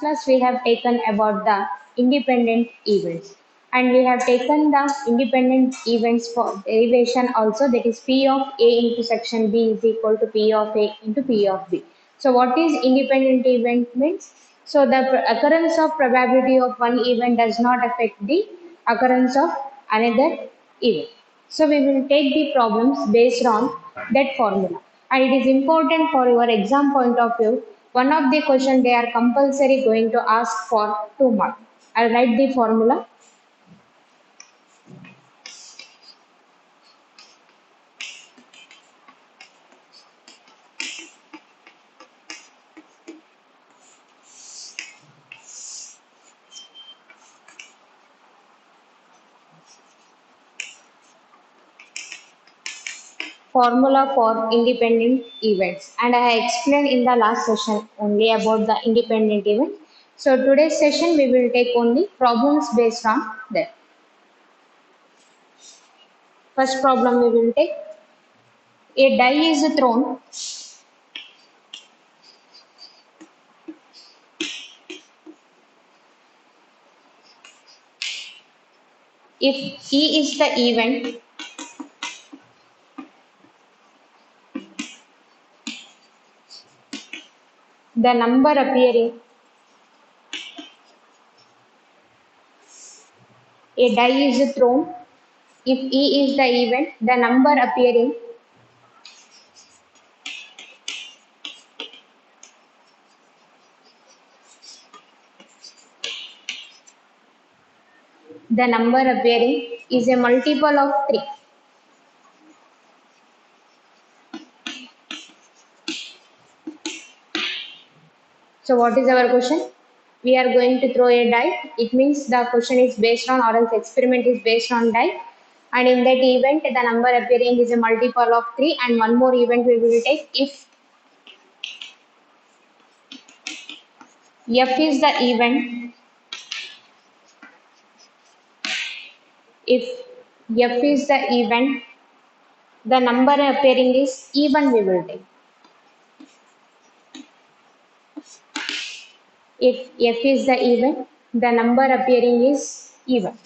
Class we have taken about the independent events, and we have taken the independent events for derivation also, that is P of A intersection B is equal to P of A into P of B. So what is independent event means? So the occurrence of probability of one event does not affect the occurrence of another event. So we will take the problems based on that formula. And it is important for your exam point of view. One of the question they are compulsory going to ask for 2 marks. I'll write the formula. Formula for independent events. And I explained in the last session only about the independent event. So today's session we will take only problems based on that. First problem we will take. A die is thrown. If E is the event, the number appearing, a die is thrown. If E is the event, the number appearing, is a multiple of 3. So what is our question? We are going to throw a die. It means the question is based on, or else experiment is based on die. And in that event, the number appearing is a multiple of 3. And one more event we will take if F is the event. If F is the event, the number appearing is even, we will take. If F is the event, the number appearing is even.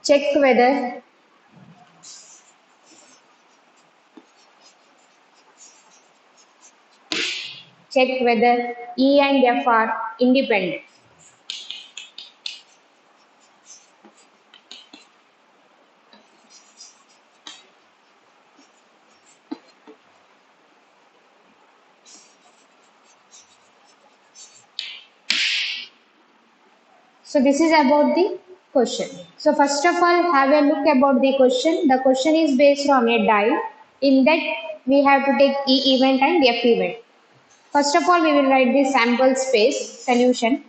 Check whether E and F are independent. So this is about the question. So first of all, have a look about the question. The question is based on a die. In that, we have to take E event and F event. First of all, we will write the sample space solution.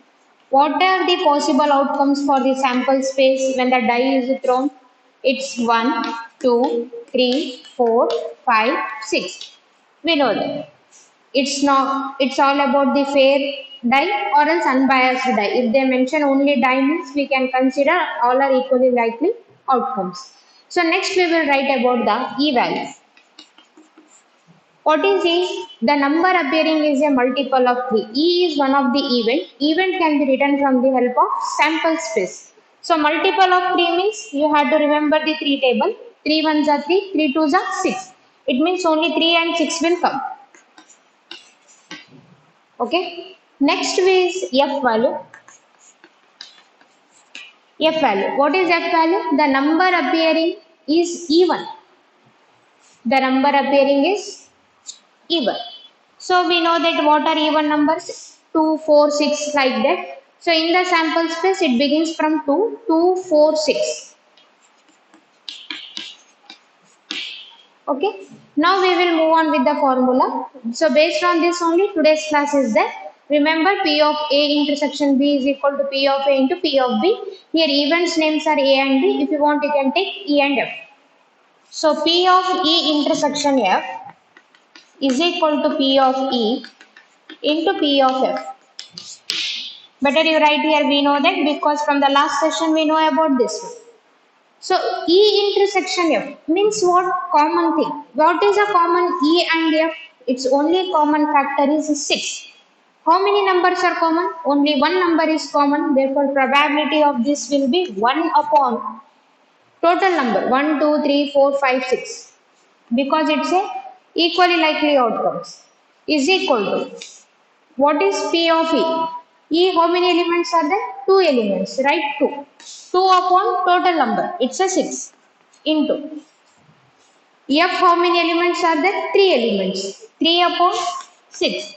What are the possible outcomes for the sample space when the die is thrown? It's 1, 2, 3, 4, 5, 6. We know that. It's all about the fair die or else unbiased die. If they mention only die means we can consider all are equally likely outcomes. So next we will write about the E value. What is E? The number appearing is a multiple of 3. E is one of the event. Event can be written from the help of sample space. So multiple of 3 means you have to remember the 3 table. 3 ones are 3, 3 twos are 6. It means only 3 and 6 will come. Okay. Next is F value. F value. What is F value? The number appearing is even. The number appearing is even. So we know that what are even numbers? 2, 4, 6 like that. So in the sample space it begins from 2, 2, 4, 6. Okay. Now we will move on with the formula. So based on this only today's class is that. Remember P of A intersection B is equal to P of A into P of B. Here events names are A and B. If you want you can take E and F. So P of E intersection F is equal to P of E into P of F. Better you write here, we know that because from the last session we know about this one. So E intersection F means what? Common thing. What is a common E and F? Its only common factor is 6. How many numbers are common? Only one number is common. Therefore, probability of this will be 1 upon total number 1, 2, 3, 4, 5, 6. Because it's a equally likely outcomes is equal to what is P of E? E, how many elements are there? 2 elements, right? 2. 2 upon total number, it's a 6 into F, how many elements are there? 3 elements. 3 upon 6.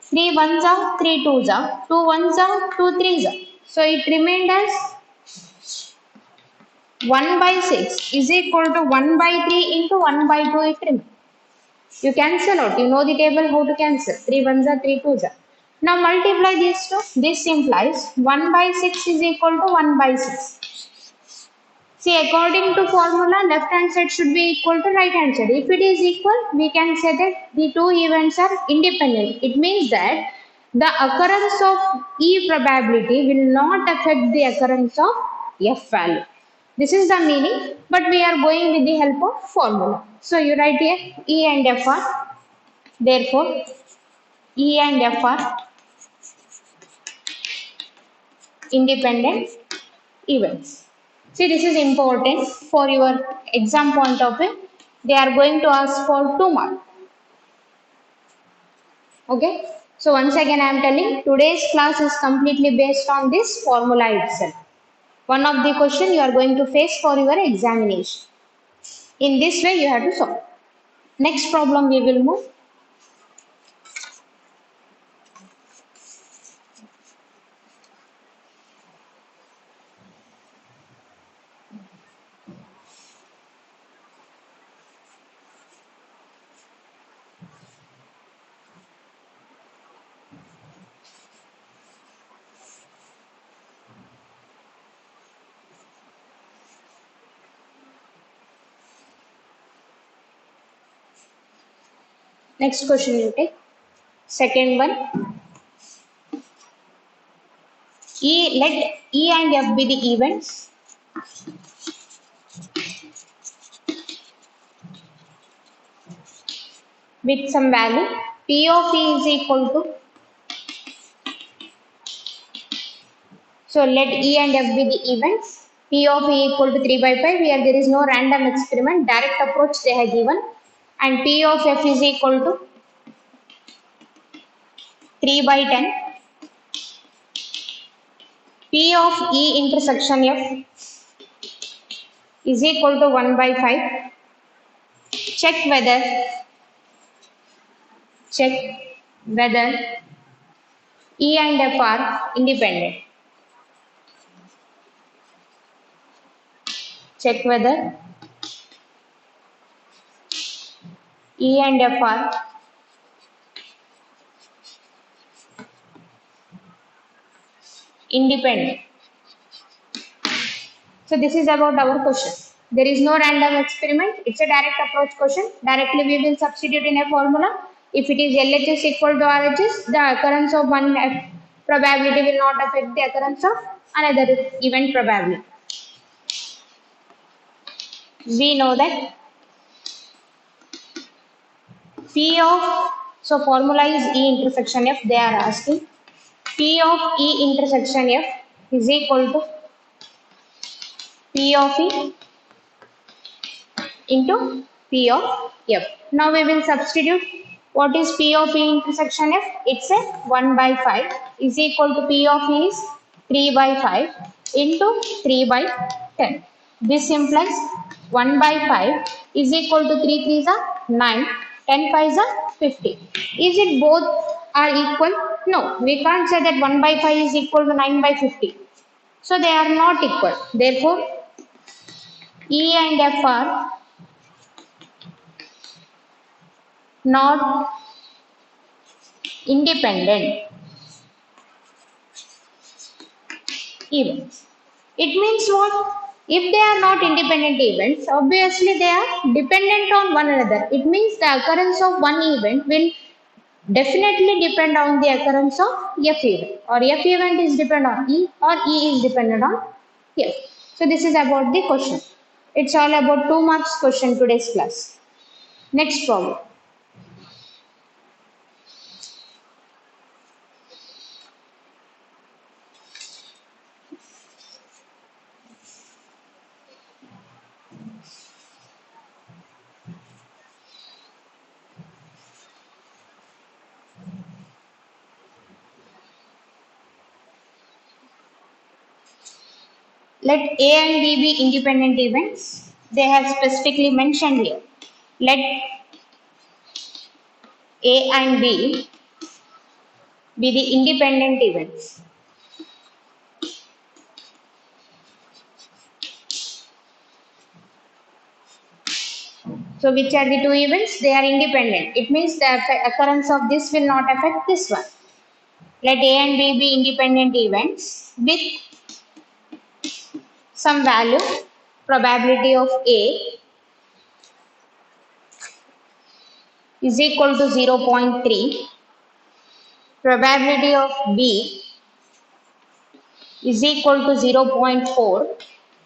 3 ones are, 3 twos are, 2 ones are, 2 threes are. So it remained as 1 by 6 is equal to 1 by 3 into 1 by 2 it remains. You cancel out. You know the table how to cancel. 3 ones are, 3 twos are. Now multiply these two. This implies 1 by 6 is equal to 1 by 6. See, according to formula, left hand side should be equal to right hand side. If it is equal, we can say that the two events are independent. It means that the occurrence of E probability will not affect the occurrence of F value. This is the meaning, but we are going with the help of formula. So you write here E and F are, therefore E and F are independent events. See, this is important for your exam point of view. They are going to ask for 2 marks. Okay. So once again I am telling today's class is completely based on this formula itself. One of the question you are going to face for your examination. In this way you have to solve. Next problem we will move. Next question you take. Second one. Let E and F be the events with some value. P of E is equal to. So let E and F be the events. P of E equal to 3 by 5 where there is no random experiment. Direct approach they have given. And P of F is equal to 3 by 10. P of E intersection F is equal to 1 by 5. Check whether E and F are independent. Check whether E and F are independent. So this is about our question. There is no random experiment. It's a direct approach question. Directly we will substitute in a formula. If it is LHS equal to RHS, the occurrence of one probability will not affect the occurrence of another event probability. We know that P of, so formula is E intersection F, they are asking. P of E intersection F is equal to P of E into P of F. Now we will substitute. What is P of E intersection F? It's a 1 by 5 is equal to P of E is 3 by 5 into 3 by 10. This implies 1 by 5 is equal to 3 3s are 9, 10 5s are 50. Is it both are equal? No, we can't say that 1 by 5 is equal to 9 by 50. So they are not equal. Therefore, E and F are not independent events. It means what? If they are not independent events, obviously they are dependent on one another. It means the occurrence of one event will definitely depend on the occurrence of F event, or F event is dependent on E, or E is dependent on F. So this is about the question. It's all about 2 marks question today's class. Next problem. Let A and B be independent events. They have specifically mentioned here. Let A and B be the independent events. So which are the two events? They are independent. It means the occurrence of this will not affect this one. Let A and B be independent events with some value. Probability of A is equal to 0.3. Probability of B is equal to 0.4.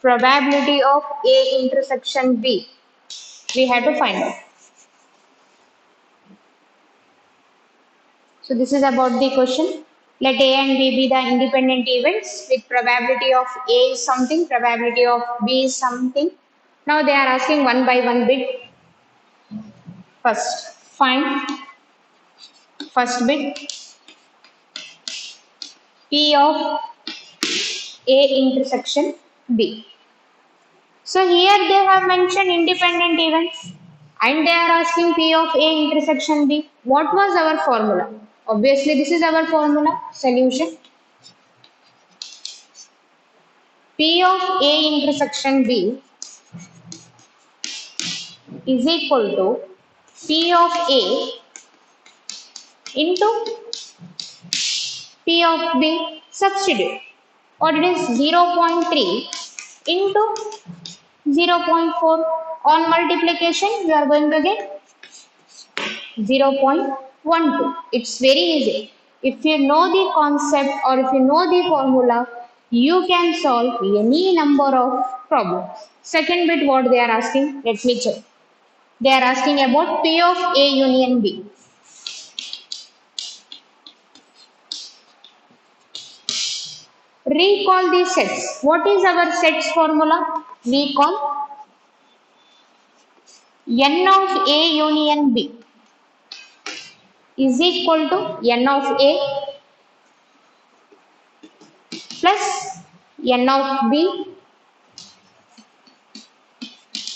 Probability of A intersection B. We have to find out. So this is about the question. Let A and B be the independent events with probability of A is something, probability of B is something. Now they are asking one by one bit. First, find first bit P of A intersection B. So here they have mentioned independent events and they are asking P of A intersection B. What was our formula? Obviously this is our formula, solution. P of A intersection B is equal to P of A into P of B. Substitute. Or it is 0.3 into 0.4. On multiplication you are going to get 0.12. It's very easy. If you know the concept or if you know the formula, you can solve any number of problems. Second bit what they are asking, let me check. They are asking about P of A union B. Recall the sets. What is our sets formula? Recall N of A union B is equal to N of A plus N of B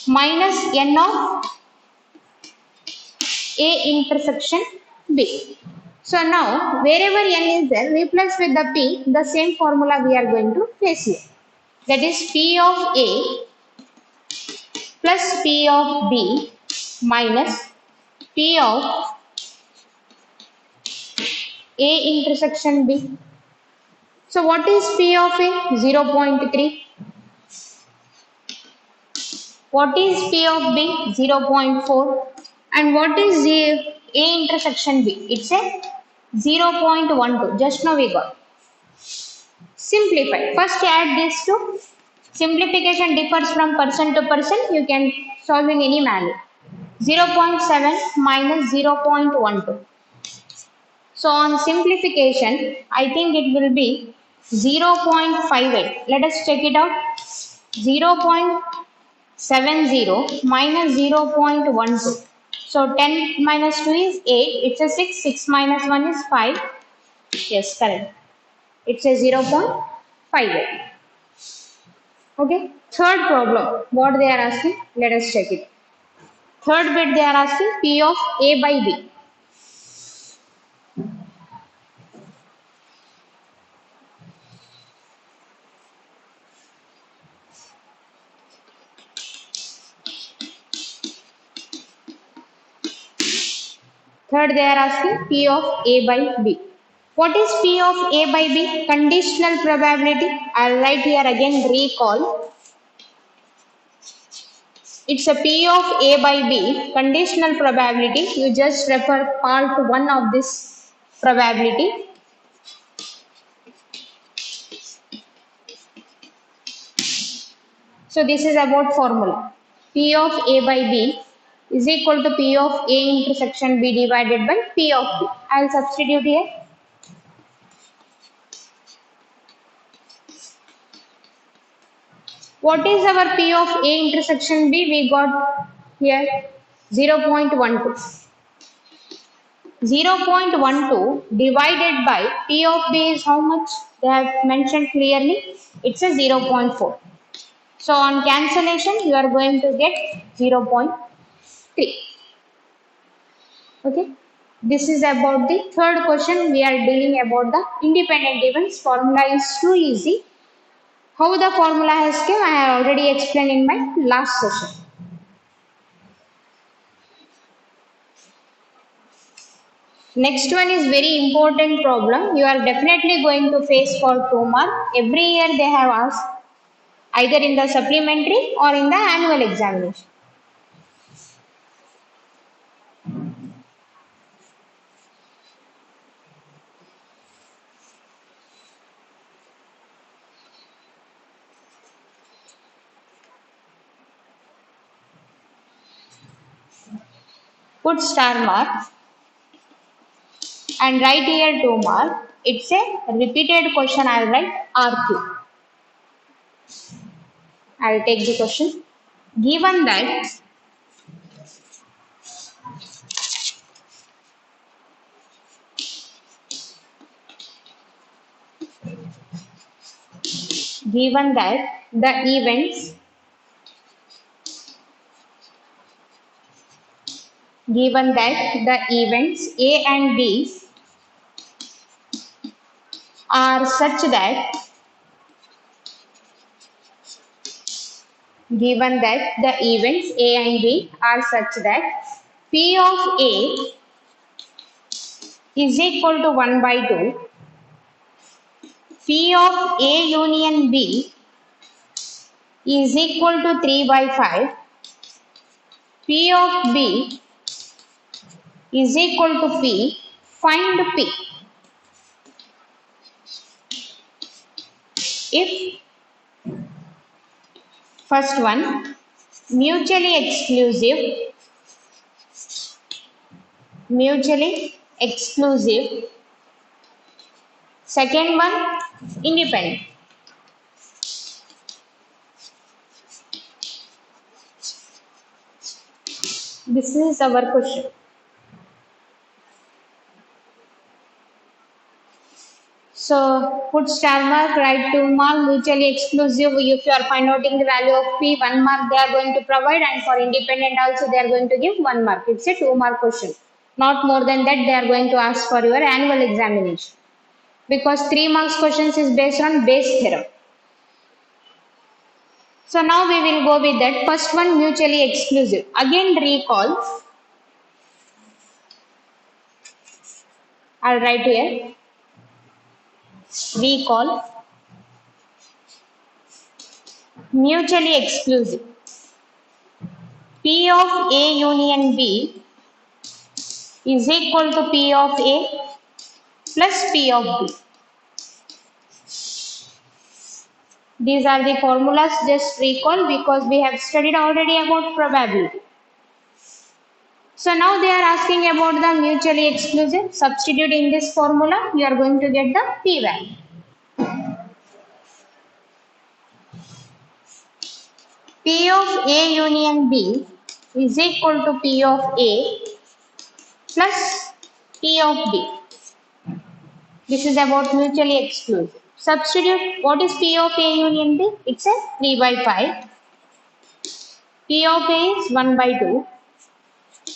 minus N of A intersection B. So now wherever N is there, replace with the P, the same formula we are going to place here. That is P of A plus P of B minus P of A intersection B. So what is P of A? 0.3. What is P of B? 0.4. And what is the A intersection B? It's a 0.12. Just now we got. Simplify. First add these two. Simplification differs from person to person. You can solve in any manner. 0.7 minus 0.12. So on simplification, I think it will be 0.58. Let us check it out. 0.70 minus 0.12. So 10 minus 2 is 8. It's a 6. 6 minus 1 is 5. Yes, correct. It's a 0.58. Okay. Third problem. What they are asking? Let us check it. Third bit they are asking P of A by B. Third, they are asking P of A by B. What is P of A by B? Conditional probability. I'll write here again, recall. It's a P of A by B, conditional probability. You just refer part 1 of this probability. So this is about formula. P of A by B is equal to P of A intersection B divided by P of B. I will substitute here. What is our P of A intersection B? We got here 0.12. 0.12 divided by P of B is how much? They have mentioned clearly. It's a 0.4. So on cancellation, you are going to get 0.3. Okay. This is about the third question. We are dealing about the independent events. Formula is too easy. How the formula has come, I have already explained in my last session. Next one is very important problem. You are definitely going to face for 2 mark. Every year they have asked either in the supplementary or in the annual examination. Put star mark and write here 2 mark. It's a repeated question. I will write RQ. I will take the question. Given that the events A and B are such that P of A is equal to 1 by 2, P of A union B is equal to 3 by 5, P of B is equal to P, find P. If first one, mutually exclusive, second one, independent. This is our question. So put star mark, write 2 mark, mutually exclusive. If you are finding the value of P, 1 mark they are going to provide, and for independent also they are going to give 1 mark. It's a 2 mark question. Not more than that they are going to ask for your annual examination. Because 3 marks questions is based on Bayes theorem. So now we will go with that. First one, mutually exclusive. Again recall. I'll write here. Recall. Mutually exclusive. P of A union B is equal to P of A plus P of B. These are the formulas, just recall because we have studied already about probability. So now they are asking about the mutually exclusive. Substitute in this formula, you are going to get the P value. P of A union B is equal to P of A plus P of B. This is about mutually exclusive. Substitute, what is P of A union B? It's a 3 by 5. P of A is 1 by 2.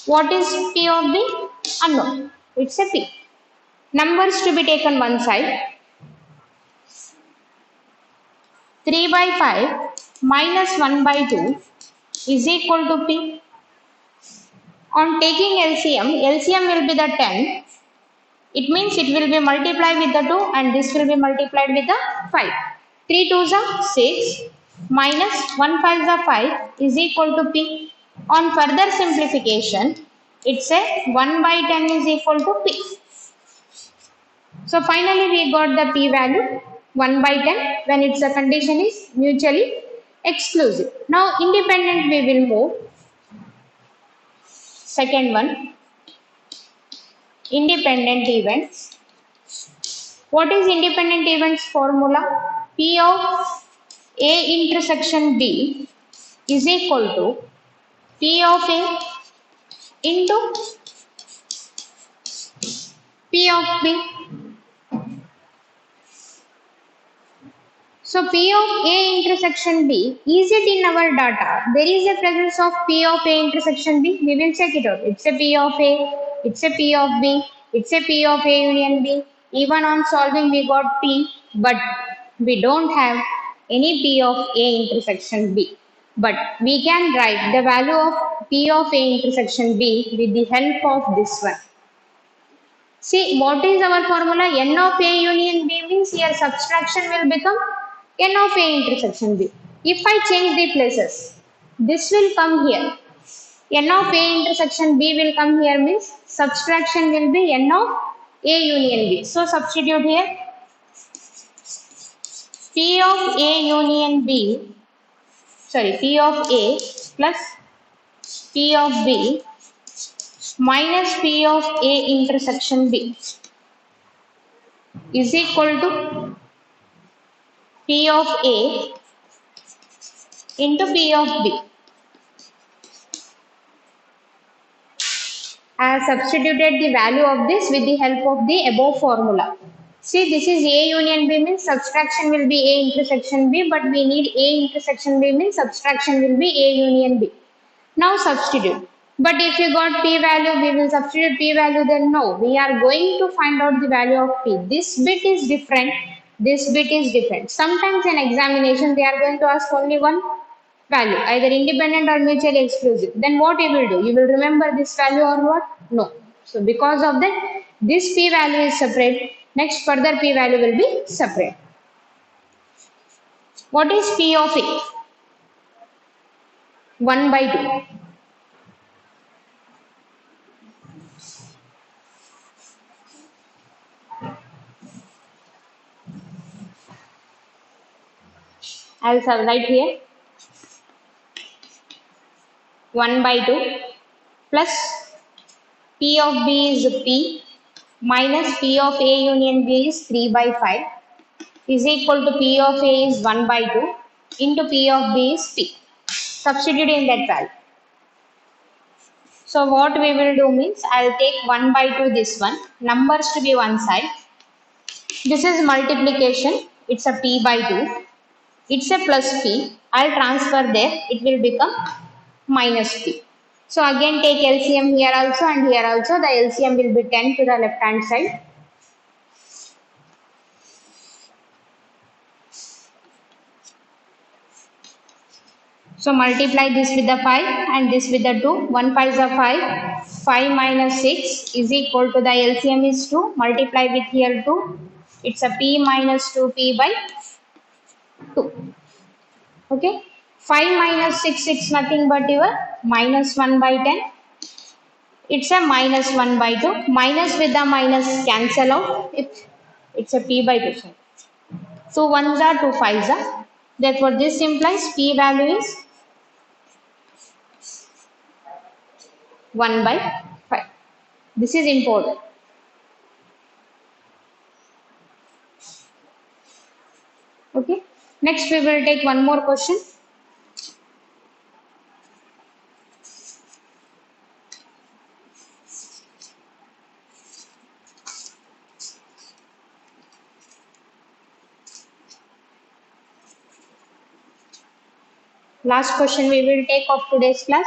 What is P of B? Unknown. It's a P. Numbers to be taken one side. 3 by 5 minus 1 by 2 is equal to P. On taking LCM will be the 10. It means it will be multiplied with the 2 and this will be multiplied with the 5. 3 2s are 6 minus 1 5s are 5 is equal to P. On further simplification, it's a 1 by 10 is equal to P. So finally we got the P value 1 by 10 when its a condition is mutually exclusive. Now independent we will move. Second one, independent events. What is independent events formula? P of A intersection B is equal to P of A into P of B. So P of A intersection B, is it in our data? There is a presence of P of A intersection B. We will check it out. It's a P of A, it's a P of B, it's a P of A union B. Even on solving we got P, but we don't have any P of A intersection B. But we can write the value of P of A intersection B with the help of this one. See, what is our formula? N of A union B means here subtraction will become N of A intersection B. If I change the places, this will come here. N of A intersection B will come here means subtraction will be N of A union B. So substitute here P of A union B, sorry, P of A plus P of B minus P of A intersection B is equal to P of A into P of B. I have substituted the value of this with the help of the above formula. See, this is A union B means subtraction will be A intersection B, but we need A intersection B means subtraction will be A union B. Now substitute. But if you got P value, we will substitute P value, then no. We are going to find out the value of P. This bit is different. This bit is different. Sometimes in examination, they are going to ask only one value, either independent or mutually exclusive. Then what you will do? You will remember this value or what? No. So because of that, this P value is separate. Next further P value will be separate. What is P of A? 1 by 2. I will write here 1 by 2 plus P of B is P minus P of A union B is 3 by 5 is equal to P of A is 1 by 2 into P of B is P. Substitute in that value. So what we will do means I will take 1 by 2 this one, numbers to be one side. This is multiplication, it's a P by 2. It's a plus P. I'll transfer there, it will become minus P. So again take LCM here also and here also. The LCM will be 10 to the left hand side. So multiply this with the 5 and this with the 2. 1 5 is a 5. 5 minus 6 is equal to the LCM is 2. Multiply with here 2. It's a P minus 2P by 2. Okay. 5 minus 6, it's nothing but your minus 1 by 10. It's a minus 1 by 2. Minus with the minus cancel out. It's a P by 2. So 1s are 2 5s are. Therefore this implies P value is 1 by 5. This is important. Okay. Next we will take one more question. Last question we will take of today's class.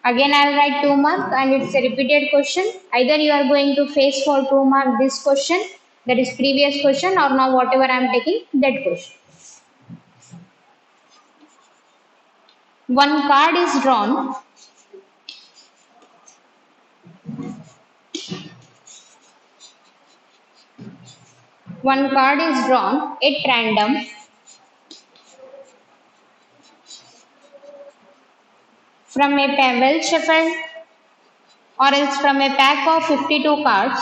Again I will write 2 mark and it's a repeated question. Either you are going to face for 2 mark this question, that is previous question, or now whatever I am taking that question. One card is drawn one card is drawn at random from a well shuffled or else from a pack of 52 cards.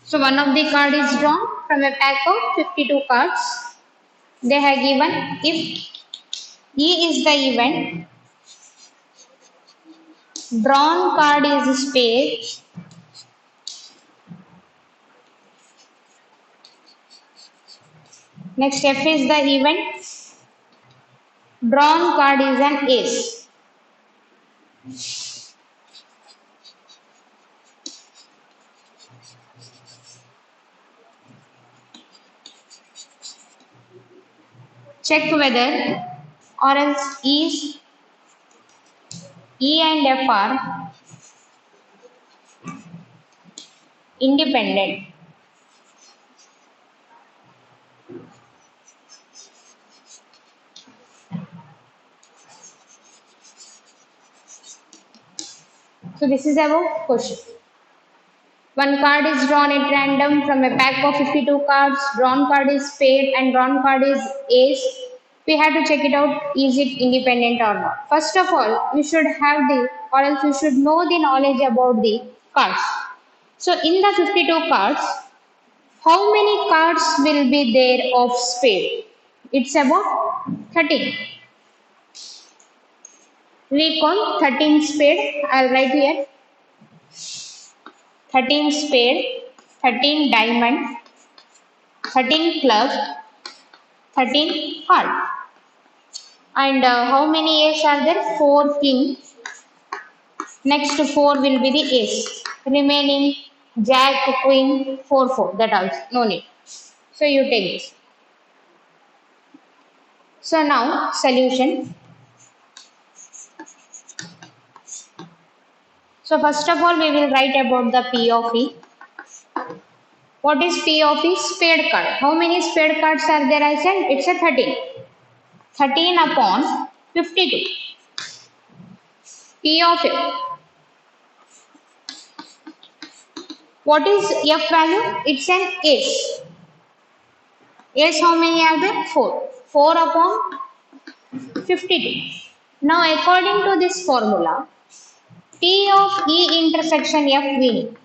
So one of the card is drawn from a pack of 52 cards. They have given if E is the event, drawn card is spade, next F is the event, drawn card is an ace. Check whether or else E and F are independent. So this is our question. One card is drawn at random from a pack of 52 cards. Drawn card is spade and drawn card is ace. We have to check it out. Is it independent or not? First of all, you should have the or else you should know the knowledge about the cards. So in the 52 cards, how many cards will be there of spade? It's about 13. We call 13 spade. I'll write here. 13 spade, 13 diamond, 13 club, 13 heart. And how many ace are there? 4 king. Next 4 will be the ace. Remaining jack, queen, 4, 4. That also, no need. So you take this. So now solution. So first of all, we will write about the P of E. What is P of E? Spade card. How many spade cards are there? I said it's a 13. 13 upon 52. P of F. What is F value? It's an ace. Ace how many are there? 4. 4 upon 52. Now according to this formula, P of E intersection F we need.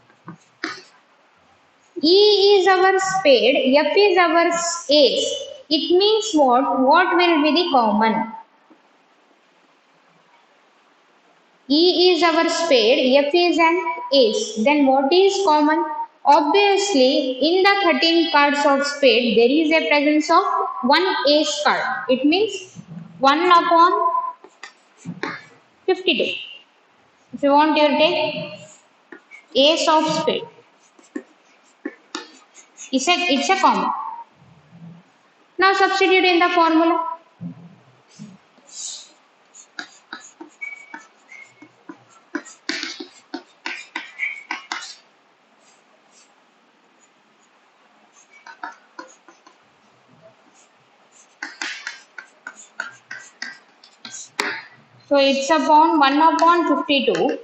E is our spade, F is our ace. It means what? What will be the common? E is our spade, F is an ace. Then what is common? Obviously, in the 13 cards of spade, there is a presence of one ace card. It means 1 upon 52. If you want, you take ace of spade. It's a common. Now substitute in the formula. So it's upon 1 upon 52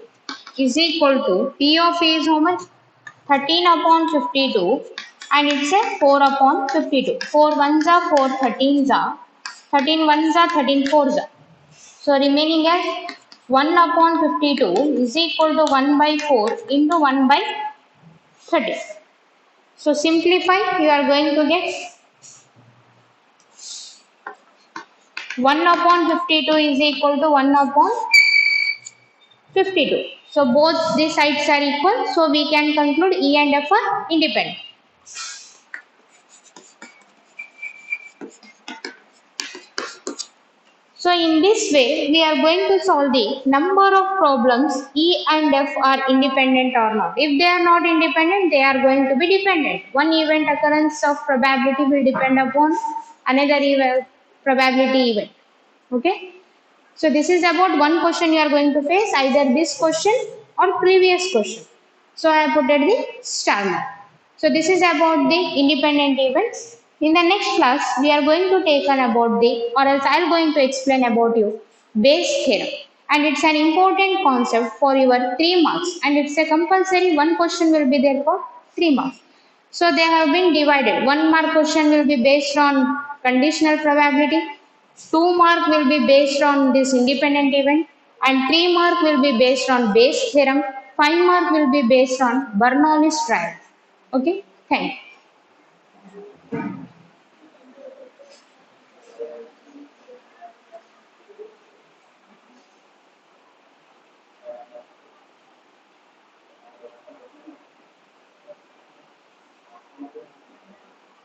is equal to P of A is how much? 13 upon 52 and it's a 4 upon 52. 4 ones are 4, 13s are 13 ones are 13 fours are. So remaining as 1 upon 52 is equal to 1 by 4 into 1 by 30. So simplify, you are going to get 1 upon 52 is equal to 1 upon 52. So both the sides are equal. So we can conclude E and F are independent. So in this way, we are going to solve the number of problems E and F are independent or not. If they are not independent, they are going to be dependent. One event occurrence of probability will depend upon another probability event. Okay. So this is about one question you are going to face, either this question or previous question. So I have put at the star mark. So this is about the independent events. In the next class, we are going to take on about the, or else I am going to explain about you Bayes theorem. and it's an important concept for your 3 marks, and it's a compulsory one question will be there for 3 marks. So they have been divided. 1 mark question will be based on conditional probability, 2 mark will be based on this independent event, and 3 mark will be based on Bayes theorem, 5 mark will be based on Bernoulli's trial. Okay, thank you.